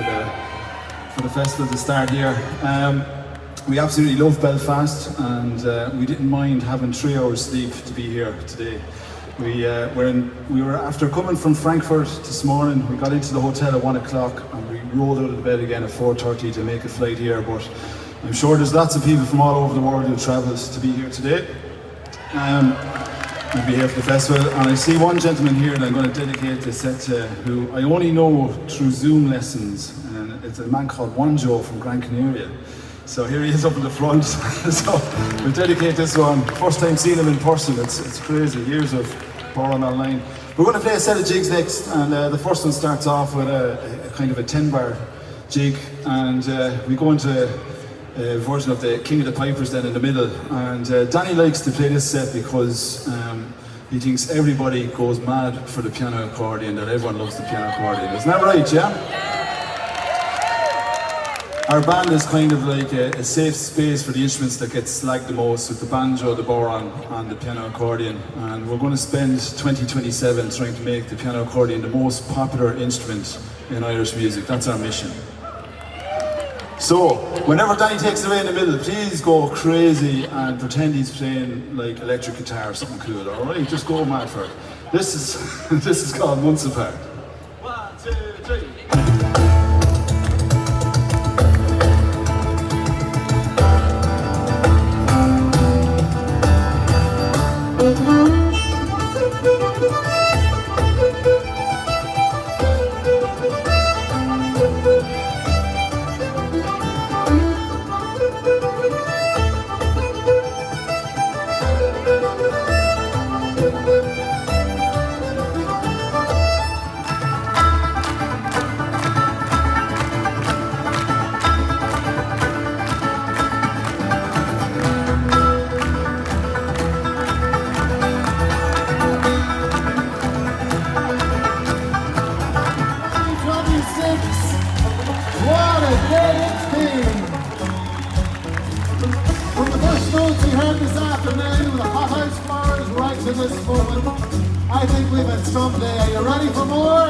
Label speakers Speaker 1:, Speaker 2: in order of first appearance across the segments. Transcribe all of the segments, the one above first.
Speaker 1: for the festival to start here. We absolutely love Belfast, and we didn't mind having 3 hours sleep to be here today. We were after coming from Frankfurt this morning. We got into the hotel at 1 o'clock and we rolled out of bed again at 4:30 to make a flight here. But I'm sure there's lots of people from all over the world who travelled to be here today. And be here for the festival. And I see one gentleman here that I'm going to dedicate this set to, who I only know through Zoom lessons, and it's a man called Wanjo from Gran Canaria. So here he is up in the front. So we'll dedicate this one. First time seeing him in person, it's crazy. Years of borrowing online. We're going to play a set of jigs next, and the first one starts off with a kind of a 10-bar jig, and we go into a version of the King of the Pipers then in the middle. And Danny likes to play this set because he thinks everybody goes mad for the piano accordion, that everyone loves the piano accordion. Isn't that right, yeah? Our band is kind of like a safe space for the instruments that get slagged the most, with the banjo, the boron, and the piano accordion. And we're going to spend 2027 trying to make the piano accordion the most popular instrument in Irish music. That's our mission. So, whenever Danny takes it away in the middle, please go crazy and pretend he's playing like electric guitar or something cool, alright? Just go mad for it. This is called Months Apart.
Speaker 2: 1, 2, 3.
Speaker 3: I think we've had someday. Are you ready for more?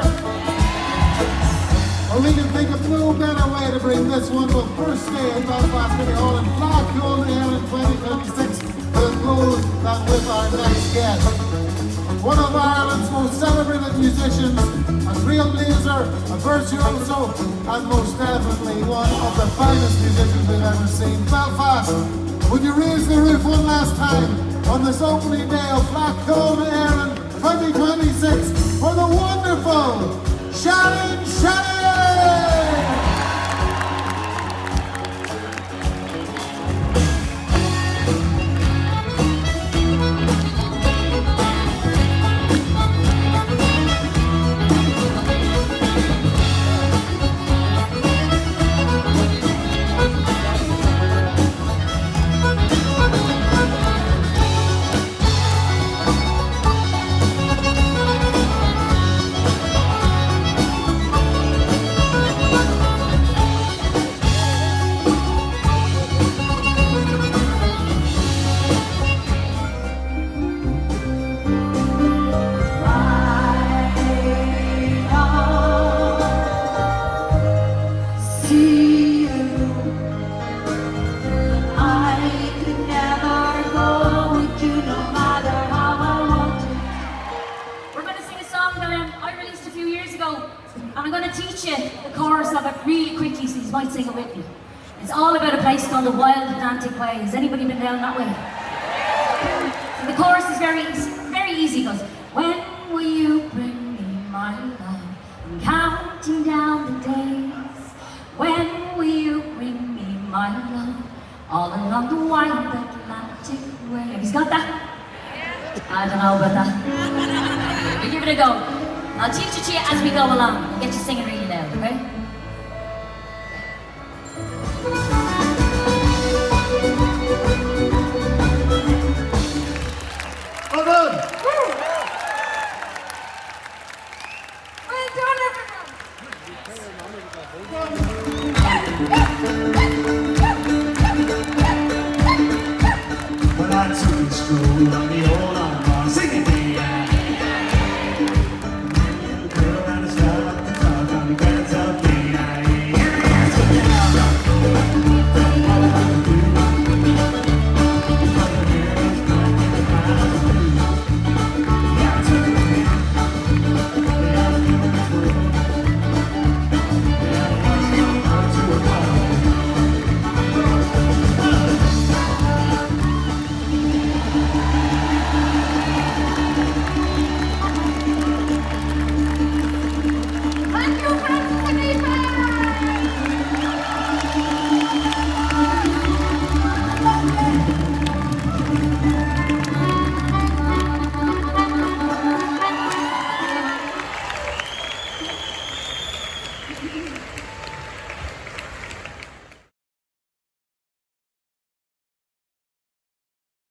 Speaker 3: Well, we can think of no better way to bring this one to a first day at Belfast City Hall in Fleadh Cheoil here in 2026 to a close than with our next guest. One of Ireland's most celebrated musicians, a trailblazer, a virtuoso, and most definitely one of the finest musicians we've ever seen. Belfast, would you raise the roof one last time on this opening day of Fleadh Cheoil hÉireann 2026 for the wonderful Sharon Shannon!
Speaker 4: Might sing it with me. It's all about a place called the Wild Atlantic Way. Has anybody been down that way? So the chorus is very easy. It goes, when will you bring me my love? I'm counting down the days. When will you bring me my love? All along the Wild Atlantic Way. Have you got that? I don't know about that. We'll give it a go. I'll teach it to you as we go along. I'll get you singing really loud, okay?